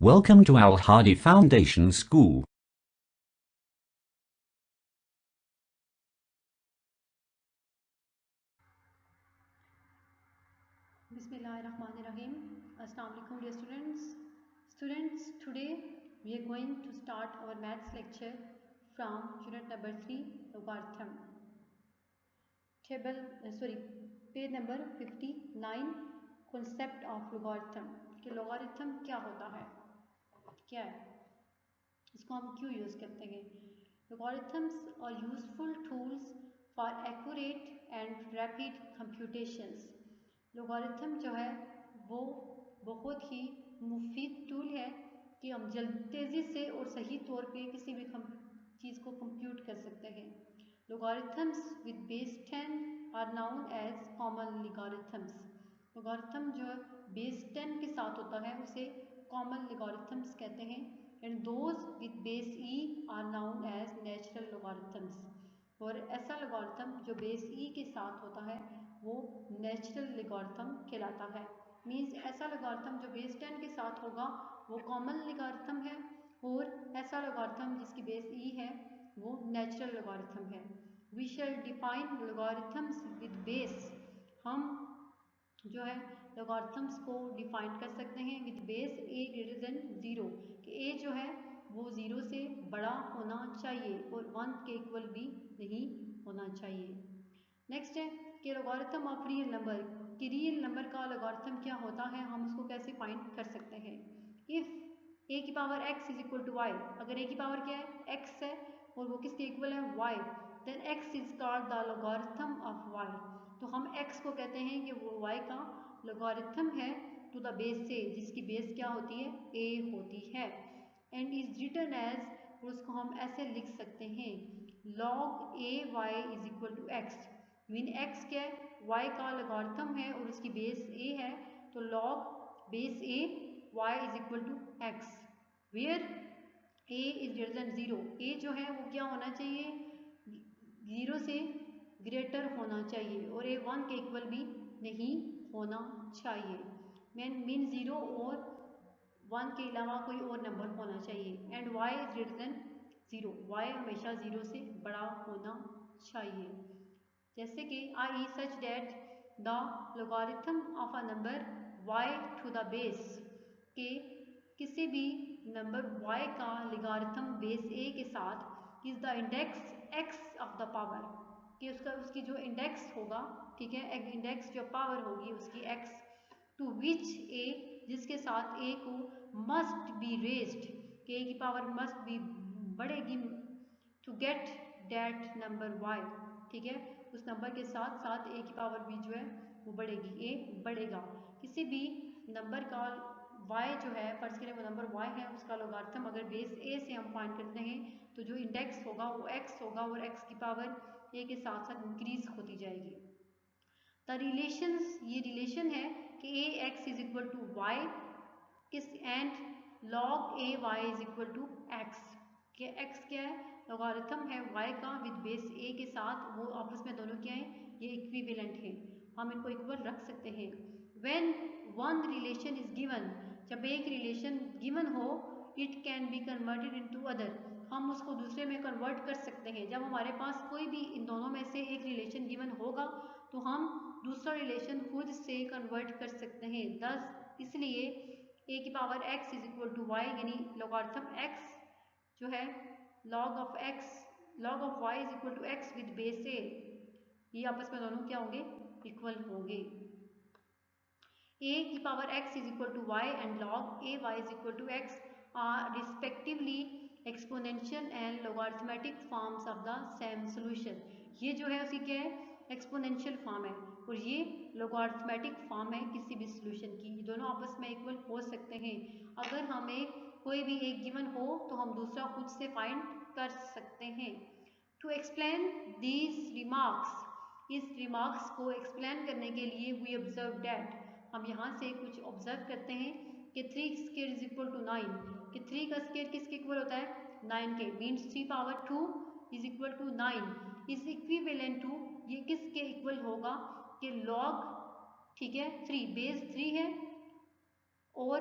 Welcome to Al Hadi Foundation School. Bismillahirrahmanirrahim. Assalamu alaikum dear students. Students, today we are going to start our maths lecture from unit number 3, logarithm. Page number 59, concept of logarithm. कि logarithm क्या होता है, क्या है, इसको हम क्यों use करते हैं. Logarithms are useful tools for accurate and rapid computations. Logarithm जो है वो बहुत ही मुफीद टूल है कि हम तेज़ी से और सही तौर पे किसी भी चीज़ को कंप्यूट कर सकते हैं. Logarithms with base 10 are known as common logarithms. Logarithm जो बेस 10 के साथ होता है उसे कॉमन लोगारिथम्स कहते हैं. And those with base e are known as natural logarithms. और ऐसा लोगारिथम जो बेस ई के साथ होता है वो नेचुरल लोगारिथम कहलाता है. मीन्स ऐसा लोगारिथम जो बेस 10 के साथ होगा वो कॉमन लोगारिथम है, और ऐसा लोगारिथम जिसकी बेस ई है वो नेचुरल लोगारिथम है. We shall define logarithms with base. हम जो है लोगारिथम्स को डिफाइन कर सकते हैं with base a greater than 0, कि ए जो है वो 0 से बड़ा होना चाहिए और 1 के इक्वल भी नहीं होना चाहिए. नेक्स्ट है कि लोगारिथम ऑफ रियल नंबर, कि रियल नंबर का लोगारिथम क्या होता है, हम उसको कैसे फाइंड कर सकते हैं. इफ़ ए की power x is equal to y, अगर ए की पावर क्या है x है और वो किसके इक्वल है y, then x is called the logarithm of y. तो हम x को कहते हैं कि वो y का लोगारिथम है टू द बेस से, जिसकी बेस क्या होती है a होती है. एंड इज रिटन एज, और उसको हम ऐसे लिख सकते हैं log a y is equal to x. Mean x क्या है y का लोगारिथम है और उसकी बेस a है, तो log base a y is equal to x, where a is greater than 0. a जो है वो क्या होना चाहिए 0 से ग्रेटर होना चाहिए और a 1 के इक्वल भी नहीं होना चाहिए. मीन 0 और 1 के अलावा कोई और नंबर होना चाहिए. And y is greater than 0, y हमेशा 0 से बड़ा होना चाहिए. जैसे कि i such that the logarithm of a number y to the base, के किसी भी नंबर y का लोगारिथम बेस a के साथ is the index x of the power, कि उसकी जो इंडेक्स होगा, ठीक है, इंडेक्स जो पावर होगी उसकी x, टू विच a, जिसके साथ a को मस्ट बी रेज्ड, कि a की पावर मस्ट बी बढ़ेगी to get that number y, ठीक है, उस नंबर के साथ साथ a की पावर भी जो है वो बढ़ेगी, a बढ़ेगा. किसी भी नंबर का y जो है, फर्स्ट के लिए वो नंबर y है, उसका लोगारिथम अगर बेस a से हम फाइंड करते हैं तो जो इंडेक्स होगा वो x होगा और x की पावर a के साथ साथ इंक्रीज होती जाएगी. द रिलेशंस, ये रिलेशन है कि a x is equal to y किस and log a y is equal to x, के एक्स क्या है लोगारिथम है y का विद बेस a के साथ, वो आपस में दोनों क्या है ये इक्विवेलेंट है, हम इनको इक्वल रख सकते हैं. When one relation is given, जब एक रिलेशन गिवन हो, it can be converted into other, हम उसको दूसरे में कन्वर्ट कर सकते हैं. जब हमारे पास कोई भी इन दोनों में से एक रिलेशन गिवन होगा तो हम दूसरा रिलेशन खुद से कन्वर्ट कर सकते हैं. दस इसलिए a की power x is equal to y, यानी लोगारिथम x जो है log of y is equal to x with base a, ये आपस में दोनों क्या होंगे इक्वल होंगे. a की power x is equal to y and log a y is equal to x are respectively exponential and logarithmic forms of the same solution. ये जो है उसकी क्या है एक्सपोनेंशियल फॉर्म है और ये लोगारिथमेटिक फॉर्म है किसी भी सोल्यूशन की. ये दोनों आपस में इक्वल हो सकते हैं. अगर हमें कोई भी एक गिवन हो तो हम दूसरा खुद से फाइंड कर सकते हैं. टू एक्सप्लेन दीज रिमार्क्स, इस रिमार्क्स को एक्सप्लेन करने के लिए वी ऑब्जर्व डैट, हम यहाँ से कुछ ऑब्जर्व करते हैं कि 3 स्क्वायर इज इक्वल टू 9, कि 3 का स्क्वायर किसके इक्वल होता है 9 के, means 3 power 2 is equal to 9 is equivalent to, ये किसके इक्वल होगा कि लॉग, ठीक है, 3 बेस 3 है और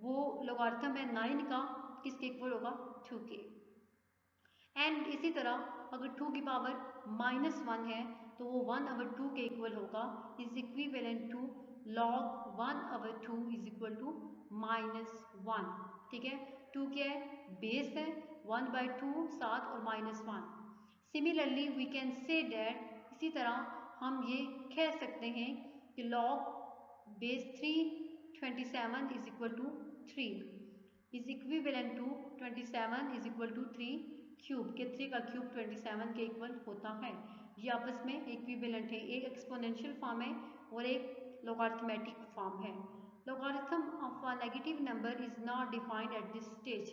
वो लॉगरिथम है 9 का, किसके इक्वल होगा, 2 के। एंड इसी तरह अगर 2 की पावर -1 है तो वो 1/2 के इक्वल होगा, is equivalent to log 1/2 is equal to -1। ठीक है, 2 क्या है, बेस है, 1/2 7 और -1। Similarly we can say that, इसी तरह हम ये कह सकते हैं कि log base 3 27 is equal to 3 is equivalent to 27 is equal to 3 cube के 3 का क्यूब 27 के इक्वल होता है। ये आपस में इक्विवेलेंट है, एक एक्सपोनेंशियल फॉर्म है और एक लॉगरिथमेटिक फॉर्म है। Logarithm of a negative number is not defined at this stage.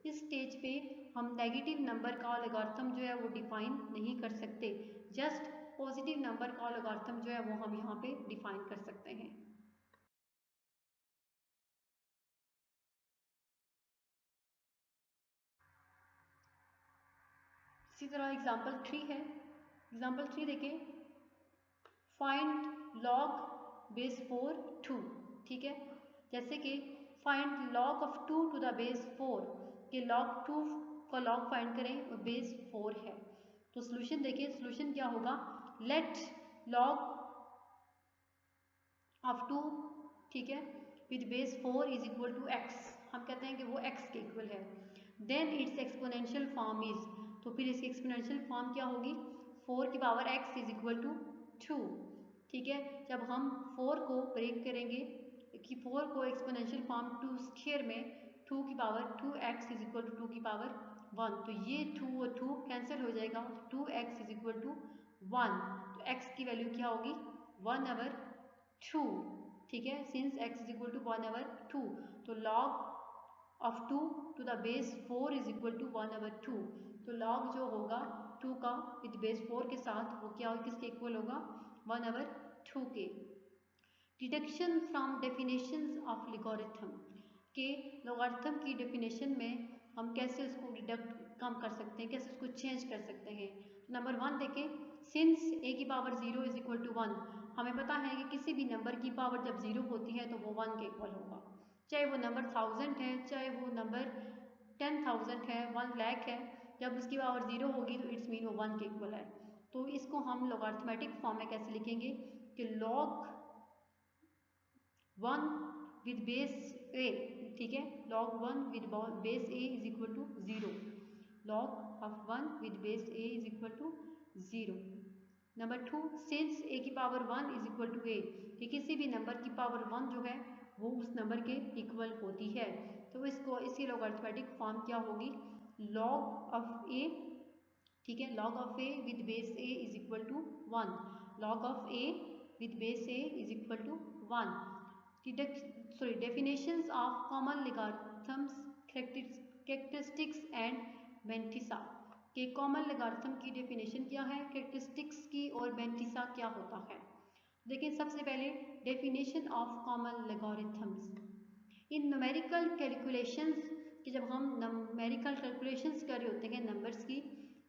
इस स्टेज पे हम नेगेटिव नंबर का लॉगरिथम जो है वो डिफाइन नहीं कर सकते, जस्ट पॉजिटिव नंबर का लॉगरिथम जो है वो हम यहाँ पे डिफाइन कर सकते हैं। इसी तरह एग्जाम्पल 3 है, एग्जाम्पल 3 देखें, फाइंड लॉग बेस 4 2। ठीक है, जैसे कि find log of 2 to the base 4 के लॉग 2 का लॉग फाइंड करें और बेस 4 है। तो सोल्यूशन देखिए, सोल्यूशन क्या होगा, लेट लॉग ऑफ 2, ठीक है, with base 4 is equal to x, हम कहते हैं कि वो x के इक्वल है। Then its exponential form is, तो फिर इसकी एक्सपोनेंशियल फॉर्म क्या होगी, 4 की power x is equal to 2। ठीक है, जब हम 4 को ब्रेक करेंगे कि 4 को एक्सपोनेंशियल फॉर्म 2 स्क्वायर में 2 की power 2x is equal to 2 की पावर 1, तो ये 2 और 2 कैंसिल हो जाएगा, 2x इज इक्वल टू 1, तो x की वैल्यू क्या होगी 1/2। ठीक है, since x is equal to 1/2, तो log of 2 to the base 4 is equal to 1/2, तो log जो होगा 2 का विद बेस 4 के साथ वो क्या किसके इक्वल होगा 1/2 के। Deduction from definitions of logarithm, के लॉगरिथम की डेफिनेशन में हम कैसे उसको डिडक्ट कम कर सकते हैं, कैसे उसको चेंज कर सकते हैं। नंबर 1 देखें, सिंस a की पावर 0 इज इक्वल टू 1, हमें पता है कि किसी भी नंबर की पावर जब 0 होती है तो वो 1 के इक्वल होगा, चाहे वो नंबर 1000 है, चाहे वो नंबर 10,000 है, 1 लाख है, जब उसकी पावर 0 होगी तो इट्स मीन वो 1 के इक्वल है। तो इसको हम लॉगरिथमेटिक फॉर्म में कैसे लिखेंगे कि log 1 विद बेस a, ठीक है, log 1 with base a is equal to 0, log of 1 with base a is equal to 0। Number 2, since a की power 1 is equal to a, कि किसी भी नंबर की पावर 1 जो है वो उस नंबर के इक्वल होती है, तो इसको इसकी लॉगरिथमेटिक फॉर्म क्या होगी, log ऑफ a, ठीक है, log of a with base a is equal to 1, log of a with base a is equal to 1। Definitions of common logarithms, characteristics and mantissa, के कॉमन लॉगरिथम की definition क्या है, characteristics की और बेंटिसा क्या होता है। देखिए सबसे पहले definition of common logarithms. In numerical calculations, कि जब हम न्यूमेरिकल कैलकुलेशंस कर रहे होते हैं नंबर्स की,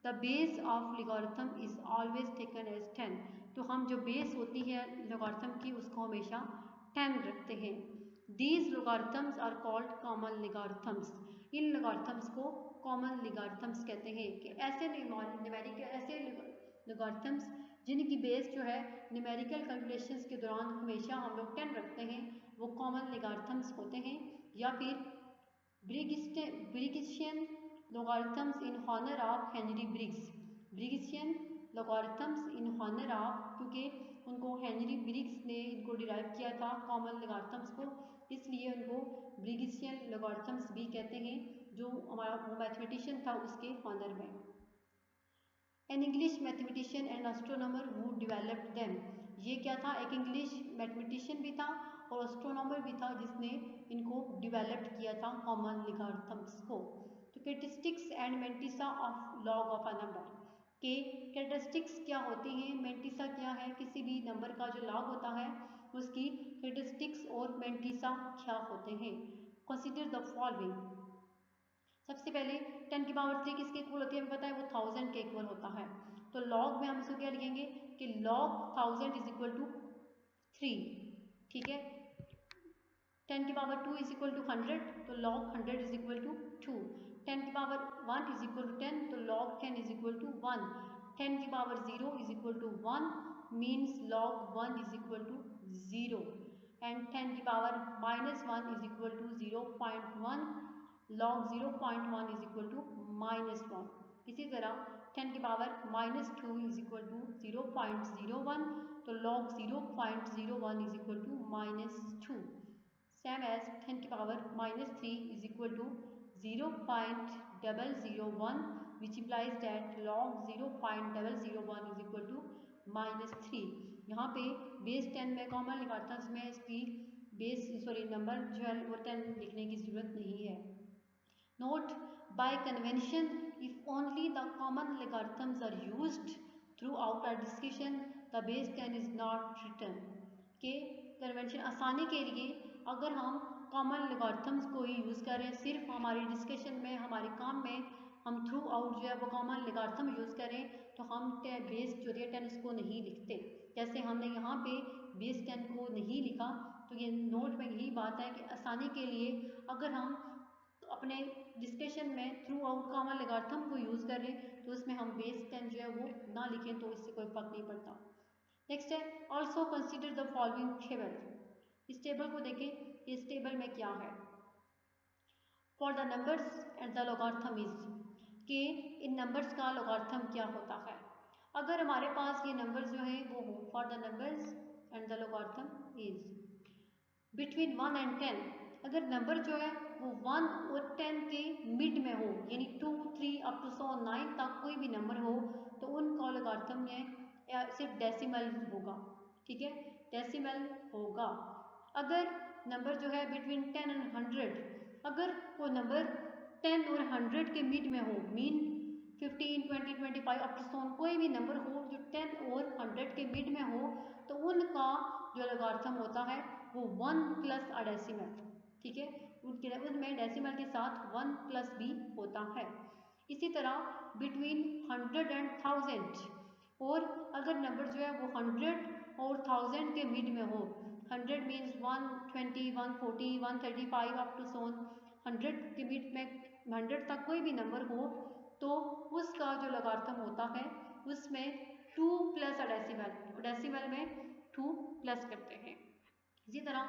the base of logarithm is always taken as 10, तो हम जो बेस होती है लॉगरिथम की उसको हमेशा 10 रखते हैं। These logarithms are called common logarithms, इन लॉगरिथम्स को कॉमन लॉगरिथम्स कहते हैं, कि ऐसे न्यूमेरिकल ऐसे लॉगरिथम्स जिनकी बेस जो है न्यूमेरिकल कैलकुलेशंस के दौरान हमेशा हम लोग 10 रखते हैं, वो कॉमन लॉगरिथम्स होते हैं। या फिर Briggsian logarithms in honour of Henry Briggs, Briggsian logarithms in honour of, क्योंकि उनको हेनरी ब्रिग्स ने इनको डिराइव किया था कॉमन लॉगरिथम्स को, इसलिए उनको ब्रिगिशियन लॉगरिथम्स भी कहते हैं, जो हमारा वो मैथमेटिशियन था उसके हॉनर में। An English mathematician and astronomer who developed them, ये क्या था, एक इंग्लिश मैथमेटिशियन भी था और एस्ट्रोनॉमर भी था जिसने इनको डेवलप किया था कॉमन लॉगरिथम्स को। तो characteristics and mantissa of log of a number, के कैरेक्टरिस्टिक्स क्या होती हैं, मेंटिसा क्या है, किसी भी नंबर का जो लॉग होता है उसकी कैरेक्टरिस्टिक्स और मेंटिसा क्या होते हैं। कंसीडर द फॉलोइंग, सबसे पहले 10 की पावर 3 किसके इक्वल होती है, हमें पता है वो 1000 के इक्वल होता है, तो लॉग में हम इसको क्या लिखेंगे कि log 1000 इज इक्वल टू 3, ठीक है, 10 की पावर 2 इज इक्वल टू 100, तो log 100 इज इक्वल टू 2। 10 की पावर 1 इज इक्वल टू 10, तो log 10 इज इक्वल टू 1। 10 की power 0 is equal to 1 means log 1 is equal to 0, and 10 की power -1 is equal to 0.1, log 0.1 is equal to -1। इसी तरह 10 की power -2 is equal to 0.01, तो log 0.01 is equal to -2। Same as 10 की power -3 is equal to 0.001 which implies that log 0.001 is equal to -3। यहाँ पे base 10 में common logarithms में इसकी नंबर जो है वो 10 लिखने की जरूरत नहीं है। Note, bye convention if only the common logarithms are used throughout our discussion the base 10 is not written। के कन्वेंशन आसानी के लिए अगर हम कॉमन लॉगरिथम्स को ही यूज़ करें, सिर्फ हमारी डिस्कशन में हमारे काम में हम थ्रू आउट जो है वो कॉमन लॉगरिथम यूज़ करें, तो हम बेस जो है 10 उसको नहीं लिखते। जैसे हमने यहाँ पे बेस 10 को नहीं लिखा, तो ये नोट में यही बात है कि आसानी के लिए अगर हम अपने डिस्कशन में थ्रू आउट कॉमन लॉगरिथम को यूज़ करें तो उसमें हम बेस 10 जो है वो ना लिखें तो इससे कोई फर्क नहीं पड़ता। नेक्स्ट है also consider the following table. इस टेबल को देखें, इस टेबल में क्या है। For the numbers and the logarithm is, कि इन नंबर्स का लॉगरिथम क्या होता है। अगर हमारे पास ये नंबर जो है वो हो, for the numbers and the logarithm is between 1 and 10, अगर नंबर जो है वो 1 और 10 के मिड में हो, यानी 2, 3 अप टू 9 तक कोई भी नंबर हो, तो उनका लॉगरिथम में सिर्फ डेसिमल होगा। ठीक है, डेसिमल होगा। अगर नंबर जो है बिटवीन 10 एंड 100, अगर वो नंबर 10 और 100 के मिड में हो, मीन 15, 20, 25 अप टू 100 कोई भी नंबर हो जो 10 और 100 के मिड में हो, तो उनका जो लॉगरिथम होता है वो 1 प्लस अ डेसिमल। ठीक है, उनमें डेसिमल के साथ 1 प्लस भी होता है। इसी तरह बिटवीन 100 एंड 1000, और अगर नंबर जो है वो 100 और 1000 के मिड में हो, 100 मीन्स 120, 140, 135 अप टू 100 के मिड में 100 तक कोई भी नंबर हो, तो उसका जो लॉगरिथम होता है उसमें 2 प्लस अ डेसिमल, डेसिमल में 2 प्लस करते हैं। इसी तरह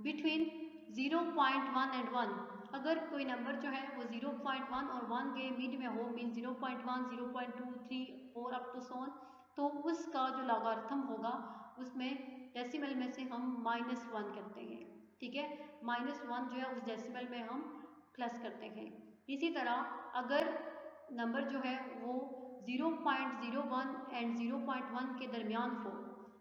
बिटवीन 0.1 एंड 1, अगर कोई नंबर जो है वो 0.1 और 1 के मिड में हो, मीन 0.1, 0.2, 3, 4 अप टू 100, तो उसका जो लॉगरिथम होगा उसमें डेसिमल में से हम -1 करते हैं। ठीक है, -1 जो है उस डेसिमल में हम प्लस करते हैं। इसी तरह अगर नंबर जो है वो 0.01 एंड 0.1 के दरमियान हो,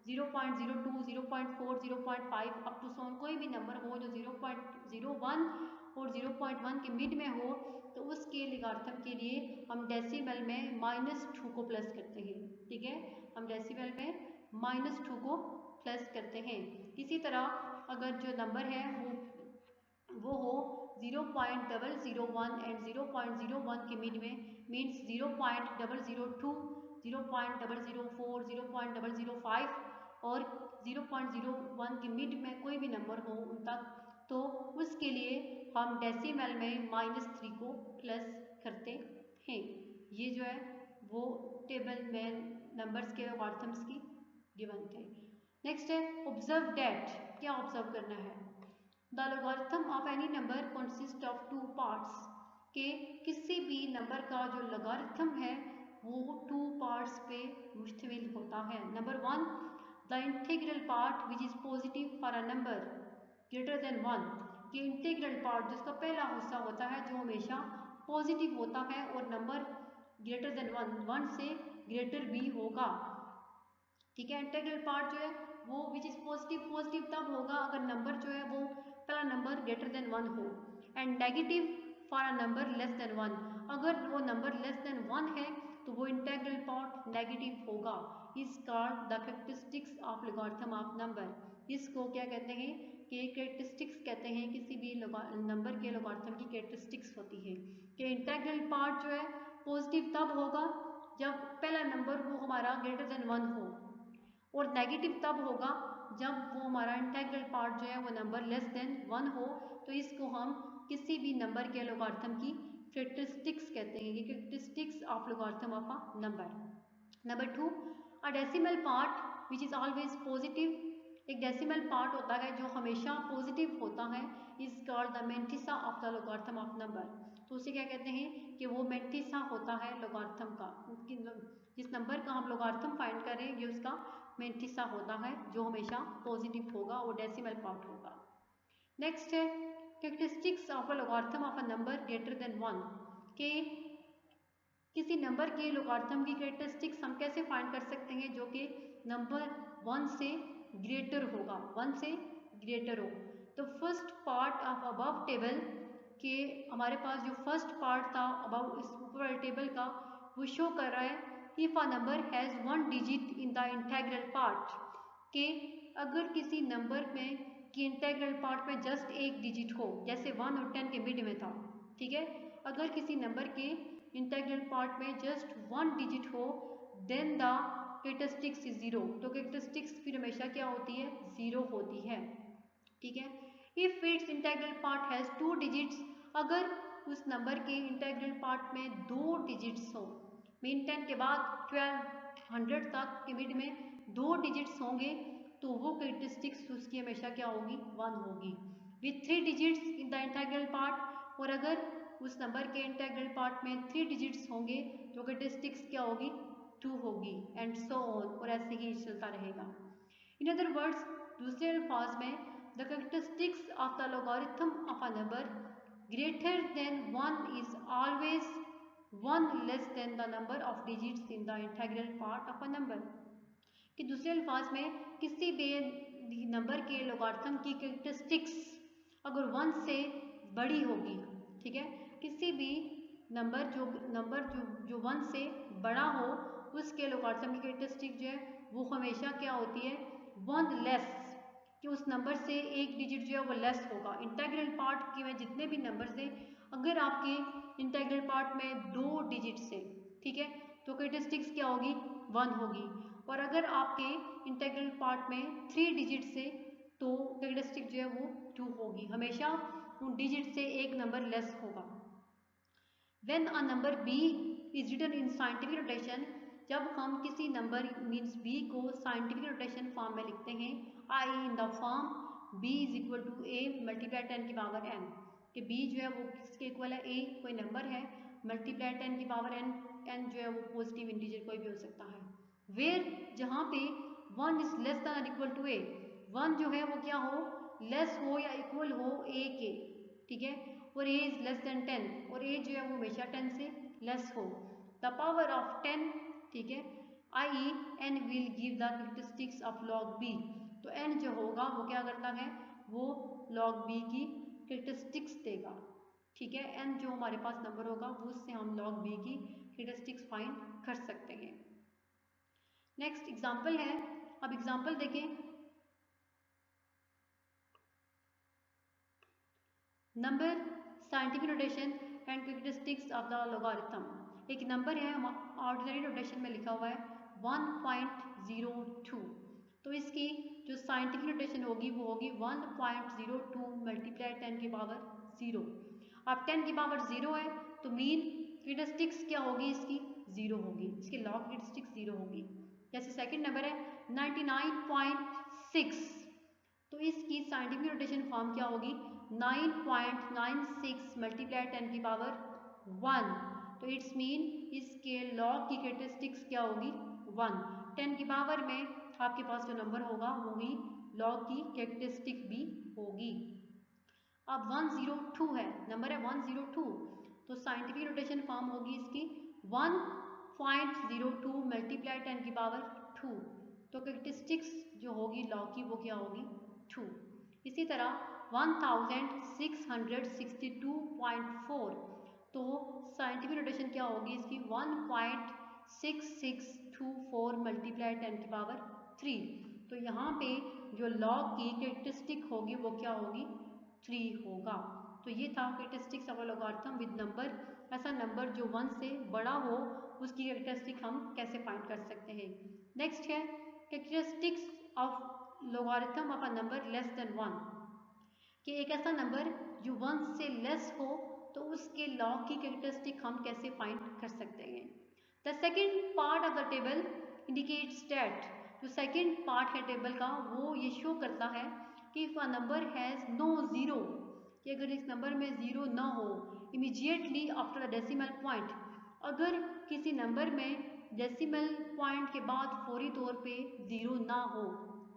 0.02, 0.4, 0.5 अप टू 100 कोई भी नंबर हो जो 0.01 और 0.1 के मिड में हो, तो उसके लॉगरिथम के लिए हम डेसिमल में -2 को प्लस करते हैं। ठीक है, हम डेसिमल में -2 को प्लस करते हैं। इसी तरह अगर जो नंबर है वो हो 0.001 एंड 0.01 के मिड में, मीन्स 0.002, 0.004, 0.005 और 0.01 के मिड में कोई भी नंबर हो उन तक, तो उसके लिए हम डेसिमल में -3 को प्लस करते हैं। ये जो है वो टेबल में नंबर्स के लॉगरिथम्स की गिवन थे। नेक्स्ट है ऑब्जर्व डैट। क्या ऑब्जर्व करना है। The logarithm of any number consist of 2 parts, के किसी भी नंबर का जो लॉगरिथम है वो 2 पार्ट्स पे मुश्तमिल होता है। Number 1, the integral part which is positive for a number greater than 1, ये इंटीग्रल पार्ट जिसका पहला हिस्सा होता है जो हमेशा पॉजिटिव होता है और नंबर ग्रेटर देन 1 से ग्रेटर भी होगा। ठीक है, इंटीग्रल पार्ट जो है वो विच इज़ पॉजिटिव तब होगा अगर नंबर जो है वो पहला नंबर ग्रेटर देन 1 हो, and negative for a number less than 1, अगर वो नंबर लेस देन 1 है तो वो इंटीग्रल पार्ट नेगेटिव होगा। इस called the characteristics of logarithm of number. इसको क्या कहते हैं कि कैरेक्टरिस्टिक्स कहते हैं, किसी भी नंबर के लॉगरिथम की कैरेक्टरिस्टिक्स होती है कि इंटीग्रल पार्ट जो है पॉजिटिव तब होगा जब पहला नंबर वो हमारा ग्रेटर देन 1 हो, और नेगेटिव तब होगा जब वो हमारा इंटेग्रल पार्ट जो है वो नंबर लेस देन 1 हो तो इसको हम किसी भी नंबर के लोगारिथम की कैरेक्टरिस्टिक्स कहते हैं, ये characteristics of logarithm of a number. Number 2, a decimal part which is always positive, एक डेसिमल पार्ट होता है जो हमेशा पॉजिटिव होता है, is called the mantissa of the logarithm of number. तो उसे क्या कहते हैं कि वो मेंटिसा होता है लोगारिथम का, जिस नंबर का हम लोगारिथम फाइंड कर रहे हैं ये उसका मेंटिसा होता है जो हमेशा पॉजिटिव होगा, वो डेसिमल पार्ट होगा। नेक्स्ट है characteristics of a logarithm of a number greater than 1, के किसी नंबर के लोगारिथम की कैरेक्टरिस्टिक्स हम कैसे फाइंड कर सकते हैं जो कि नंबर 1 से ग्रेटर होगा, 1 से ग्रेटर हो। तो first part of above table के हमारे पास जो फर्स्ट पार्ट था अबव इस ऊपर वाले टेबल का, वो शो कर रहा है if a number has 1 digit in the integral part, के अगर किसी नंबर में कि इंटेग्रल पार्ट में जस्ट एक डिजिट हो, जैसे 1 और 10 के मिड में था, ठीक है, अगर किसी नंबर के इंटेग्रल पार्ट में जस्ट 1 डिजिट हो देन द कैरेक्टरिस्टिक्स इज 0, तो कैरेक्टरिस्टिक्स फिर हमेशा क्या होती है, 0 होती है, ठीक है। If it's integral part has 2 digits, अगर उस नंबर के इंटेग्रल पार्ट में 2 डिजिट्स हो, मीन 10 के बाद 1200 तक के मिड में 2 डिजिट्स होंगे तो वो कैरेक्टरिस्टिक्स उसकी हमेशा क्या होगी, 1 होगी। With 3 digits in the integral part, और अगर उस नंबर के इंटेग्रल पार्ट में 3 डिजिट्स होंगे तो कैरेक्टरिस्टिक्स क्या होगी, 2 होगी, एंड सो ऑन, और ऐसे ही चलता रहेगा। इन अदर वर्ड्स, दूसरे अल्फाज में the characteristics of the logarithm of a number greater than 1 is always 1 less than the number of digits in the integral part of a number, कि दूसरे अल्फाज में किसी भी नंबर के लोगारिथम की कैरेक्टरिस्टिक्स अगर 1 से बड़ी होगी, ठीक है, किसी भी नंबर जो 1 से बड़ा हो उसके लोगारिथम की कैरेक्टरिस्टिक जो है वो हमेशा क्या होती है, 1 लेस, कि उस नंबर से एक डिजिट जो है वो लेस होगा। इंटेग्रल पार्ट के में जितने भी नंबर से अगर आपके इंटेग्रल पार्ट में 2 डिजिट से, ठीक है, तो कैरेक्टरिस्टिक्स क्या होगी, 1 होगी, और अगर आपके इंटेग्रल पार्ट में 3 डिजिट से तो कैरेक्टरिस्टिक जो है वो 2 होगी, हमेशा उन डिजिट से एक नंबर लेस होगा। When a number b is written in scientific notation, जब हम किसी नंबर मीन्स b को साइंटिफिक नोटेशन फॉर्म में लिखते हैं, I in the form b is equal to a multiply 10 की पावर n, कि b जो है वो किसके इक्वल है, a कोई नंबर है मल्टीप्लाई 10 की पावर n, n जो है वो पॉजिटिव इंटीजर कोई भी हो सकता है। वेयर जहाँ पे 1 is less than equal to a, 1 जो है वो क्या हो, लेस हो या इक्वल हो a के, ठीक है, और a इज लेस देन 10, और a जो है वो हमेशा 10 से लेस हो, द पावर ऑफ 10, ठीक है, i.e. n will give the characteristics of log b, तो n जो होगा वो क्या करता है, वो log b की कैरेक्टरिस्टिक्स देगा, ठीक है, n जो हमारे पास नंबर होगा वो उससे हम log b की कैरेक्टरिस्टिक्स फाइंड कर सकते हैं। नेक्स्ट एग्जाम्पल है, अब एग्जाम्पल देखें, number scientific notation and characteristics of the logarithm, एक नंबर है ऑर्डिनरी नोटेशन में लिखा हुआ है 1.02, तो इसकी जो साइंटिफिक नोटेशन होगी वो होगी 1.02 मल्टीप्लाई 10 की पावर 0। अब 10 की पावर 0 है तो मीन कैरेक्टरिस्टिक्स क्या होगी, इसकी 0 होगी, इसकी लॉग कैरेक्टरिस्टिक्स 0 होगी। जैसे सेकंड नंबर है 99.6, तो इसकी साइंटिफिक नोटेशन फॉर्म क्या होगी, 9.96 मल्टीप्लाई 10 की पावर 1, तो इट्स मीन इसके लॉग की कैरेक्टरिस्टिक्स क्या होगी, 1। 10 की पावर में आपके पास जो नंबर होगा वही लॉग की कैरेक्टरिस्टिक भी होगी। अब 102 है, नंबर है 102, तो साइंटिफिक नोटेशन फॉर्म होगी इसकी 1.02 मल्टीप्लाई 10 की पावर 2, तो कैरेक्टरिस्टिक्स जो होगी लॉग की वो क्या होगी, 2। इसी तरह 1662.4, तो साइंटिफिक नोटेशन क्या होगी इसकी 1.6624 मल्टीप्लाई 10 की पावर 3, तो यहाँ पे जो लॉग की कैरेक्टरिस्टिक होगी वो क्या होगी, 3 होगा। तो ये था characteristics of a logarithm with number, ऐसा नंबर जो 1 से बड़ा हो उसकी कैरेक्टरिस्टिक हम कैसे फाइंड कर सकते हैं। नेक्स्ट है characteristics of logarithm of a number less than 1 कि एक ऐसा नंबर जो 1 से लेस हो तो उसके लॉग की कैरेक्टरिस्टिक हम कैसे फाइंड कर सकते हैं। The second part of the table indicates that, जो सेकेंड पार्ट है टेबल का वो ये शो करता है कि if a number has no zero, कि अगर इस नंबर में ज़ीरो ना हो immediately after the decimal point, अगर किसी नंबर में डेसिमल पॉइंट के बाद फौरी तौर पे ज़ीरो ना हो,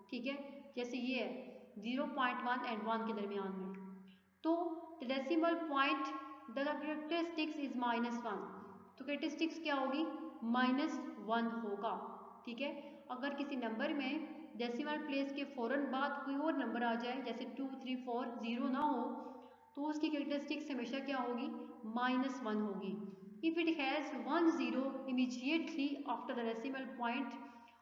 ठीक है, जैसे ये है 0.1 एंड 1 के दरमियान में, तो the decimal point the characteristics is -1, तो कैरेक्टरिस्टिक्स क्या होगी -1 होगा, ठीक है। अगर किसी नंबर में डेसिमल प्लेस के फौरन बाद कोई और नंबर आ जाए जैसे 2, 3, 4 ज़ीरो ना हो तो उसकी कैरेक्टरिस्टिक्स हमेशा क्या होगी -1 होगी। If it has 1 zero immediately after the decimal point,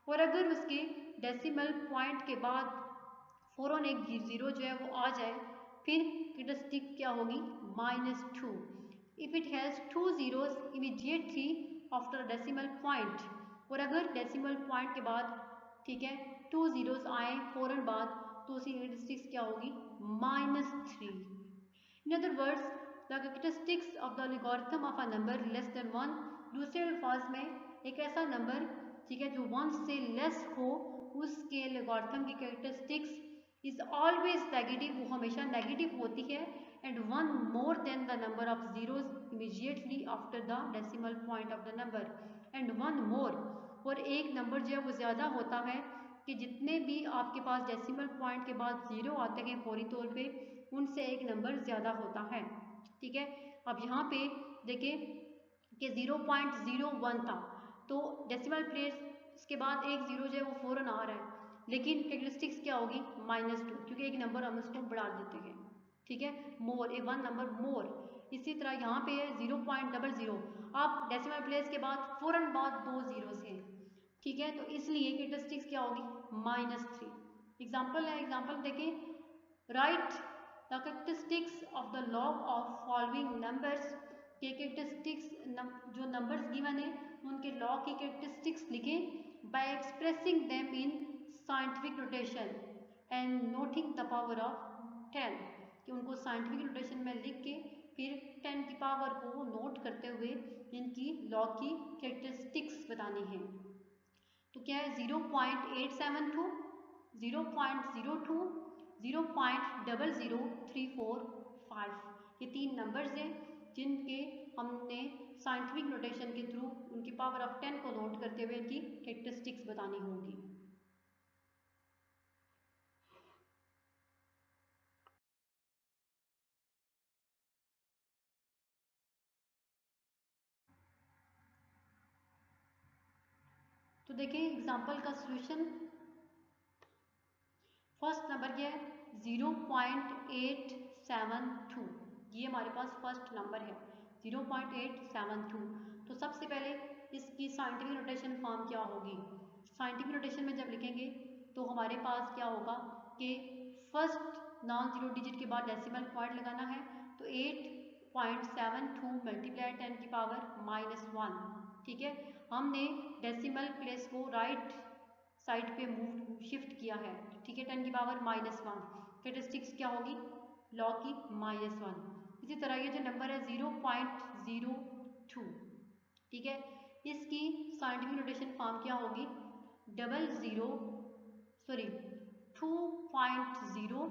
और अगर उसके डेसिमल पॉइंट के बाद फौरन एक ज़ीरो जो है वो आ जाए फिर कैरेक्टरिस्टिक क्या होगी -2। If it has 2 zeros immediately after decimal point, और अगर डेसिमल पॉइंट के बाद, ठीक है, 2 ज़ीरोज़ आए फौरन बाद तो उसकी कैरेक्टरिस्टिक्स क्या होगी -3। In other words the characteristics of the algorithm of a number less than 1, दूसरे अल्फाज में एक ऐसा नंबर, ठीक है, जो 1 से लेस हो उसके एल्गोरिथम की कैरेक्टरिस्टिक्स इज ऑलवेज नेगेटिव, वो हमेशा नेगेटिव होती है, and 1 more than the number of zeros immediately after the decimal point of the number, and 1 मोर, और एक नंबर जो है वो ज़्यादा होता है कि जितने भी आपके पास डेसिमल पॉइंट के बाद ज़ीरो आते हैं फौरी तौर पे उनसे एक नंबर ज़्यादा होता है, ठीक है। अब यहाँ पे देखें कि 0.01 था तो डेसिमल प्लेस के बाद एक ज़ीरो जो है वो फौरन आ रहा है, लेकिन कैरेक्टरिस्टिक्स क्या होगी -2, क्योंकि एक नंबर हम उसको बढ़ा देते हैं, ठीक है, मोर, ए 1 नंबर मोर। इसी तरह यहाँ पे है 0.00, आप डेसिमल प्लेस के बाद फौरन बाद 2 ज़ीरो से, ठीक है, तो इसलिए कैरेक्टरिस्टिक्स क्या होगी -3। एग्जाम्पल है, एग्जाम्पल देखें, right the characteristics of the log of following numbers, के कैरेक्टरिस्टिक्स जो नंबर्स गिवन है उनके लॉग की कैरेक्टरिस्टिक्स लिखें bye expressing them in scientific notation and noting the power of 10, कि उनको साइंटिफिक नोटेशन में लिख के फिर 10 की पावर को नोट करते हुए इनकी लॉग की कैरेक्टरिस्टिक्स बतानी है। तो क्या है 0.872, 0.02, 0.00345, ये 3 नंबर्स हैं जिनके हमने साइंटिफिक नोटेशन के थ्रू उनकी पावर ऑफ 10 को नोट करते हुए इनकी कैरेक्टरिस्टिक्स बतानी होगी। तो देखिए एग्जांपल का सॉल्यूशन, फर्स्ट नंबर क्या है 0.872, ये हमारे पास फर्स्ट नंबर है 0.872। तो सबसे पहले इसकी साइंटिफिक नोटेशन फॉर्म क्या होगी, साइंटिफिक नोटेशन में जब लिखेंगे तो हमारे पास क्या होगा कि फर्स्ट नॉन जीरो डिजिट के बाद डेसिमल पॉइंट लगाना है, तो 8.72 मल्टीप्लाई 10 की पावर -1, ठीक है। हमने डेसिमल प्लेस को राइट साइड पे मूव शिफ्ट किया है, ठीक है, 10 की पावर -1, कैरेक्टरिस्टिक्स क्या होगी लॉग की -1। इसी तरह ये जो नंबर है 0.02, ठीक है, इसकी साइंटिफिक नोटेशन फॉर्म क्या होगी 2.0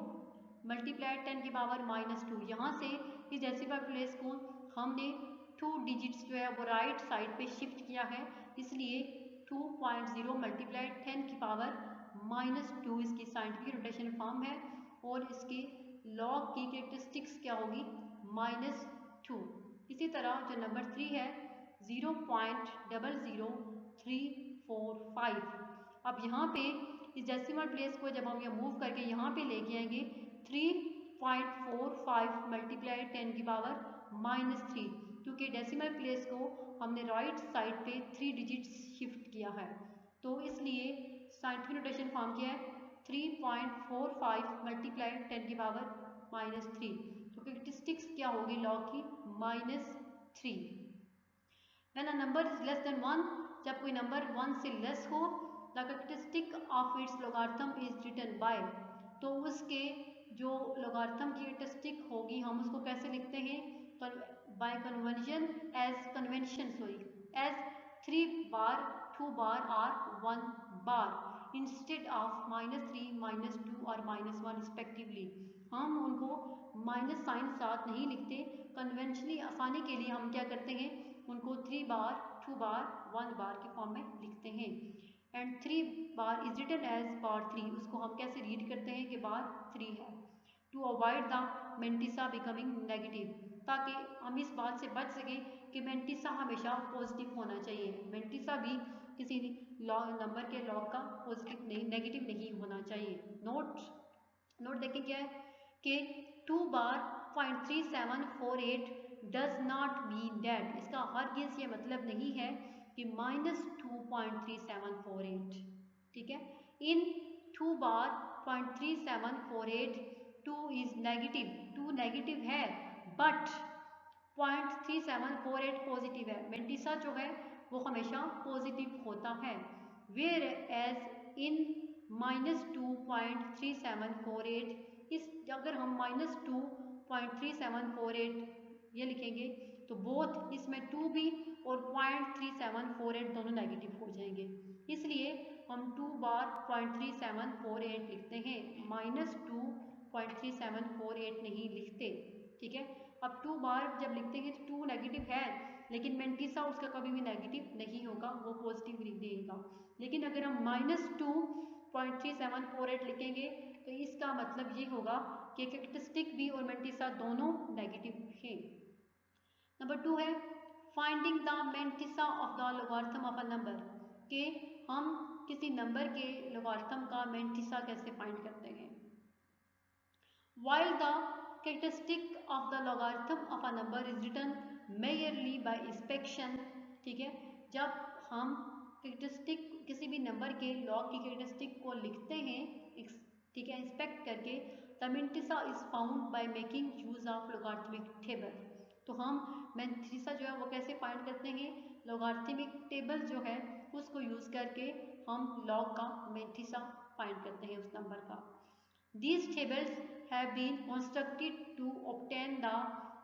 मल्टीप्लाई 10 की पावर -2। यहाँ से इस डेसिमल प्लेस को हमने 2 डिजिट्स जो है वो राइट साइड पे शिफ्ट किया है, इसलिए 2.0 मल्टीप्लाई 10 की पावर -2 इसकी साइंटिफिक नोटेशन फॉर्म है, और इसके लॉग की कैरेक्टरिस्टिक्स क्या होगी -2। इसी तरह जो नंबर 3 है 0.00345, अब यहाँ पे इस डेसिमल प्लेस को जब हम ये मूव करके यहाँ पे लेके आएंगे 3.45 मल्टीप्लाई 10 की पावर -3, क्योंकि डेसिमल प्लेस को हमने राइट साइड पे 3 डिजिट्स शिफ्ट किया है, तो इसलिए साइंटिफिक नोटेशन फॉर्म किया है 3.45 मल्टीप्लाई 10 की पावर -3, तो कैरेक्टरिस्टिक्स क्या होगी लॉग की -3। When a number is less than 1, जब कोई नंबर 1 से लेस हो the characteristic of its logarithm is written by, तो उसके जो लोगारिथम की कैरेक्टरिस्टिक होगी हम उसको कैसे लिखते हैं, बाय कन्वेंशन एज 3 बार 2 बार और 1 बार इंस्टेड ऑफ -3 -2 और -1 रिस्पेक्टिवली। हम उनको माइनस साइन साथ नहीं लिखते, कन्वेंशनली आसानी के लिए हम क्या करते हैं उनको 3 बार 2 बार 1 बार के फॉर्म में लिखते हैं। And 3 bar is written as bar 3, उसको हम कैसे रीड करते हैं कि बार 3 है। To avoid the mantissa becoming negative, ताकि हम इस बात से बच सकें कि मेंटिसा हमेशा पॉजिटिव होना चाहिए, मेंटिसा भी किसी नंबर के लॉग का पॉजिटिव नहीं नेगेटिव नहीं होना चाहिए। नोट देखें क्या है कि 2 बार 0.3748 डज नॉट मीन दैट, इसका हरगिज़ ये मतलब नहीं है कि -2.3748, ठीक है। इन 2 बार 0.3748 2 इज नेगेटिव, 2 नेगेटिव है बट 0.3748 पॉजिटिव है, मेंटिसा जो है वो हमेशा पॉजिटिव होता है। वेयर एज इन -2.3748, इस अगर हम -2.3748 ये लिखेंगे तो बोथ इसमें 2 भी और 0.3748 दोनों नेगेटिव हो जाएंगे, इसलिए हम 2 बार 0.3748 लिखते हैं, -2.3748 नहीं लिखते, ठीक है। अब 2 बार जब लिखते हैं तो 2 नेगेटिव है लेकिन मेंटिसा उसका कभी भी नेगेटिव नहीं होगा, वो पॉजिटिव लिख देगा। लेकिन अगर हम -2.3748 लिखेंगे तो इसका मतलब ये होगा कि कैरेक्टरिस्टिक भी और मेंटिसा दोनों नेगेटिव हैं। नंबर 2 है finding the mantissa of the logarithm of a number, कि हम किसी नंबर के लोगारिथम का मेंटिसा कैसे फाइंड करते हैं। While the characteristic of the logarithm of a number is written merely by inspection, ठीक है, जब हम कैरेक्टरिस्टिक किसी भी नंबर के लॉग की कैरेक्टरिस्टिक को लिखते हैं, ठीक है, इंस्पेक्ट करके, the mantissa is found by making use of logarithmic table, तो हम मेंटिसा जो है वो कैसे फाइंड करते हैं, लोगारिथमिक टेबल जो है उसको यूज करके हम लॉग का मेंटिसा फाइंड करते हैं उस नंबर का। These tables have been constructed to obtain the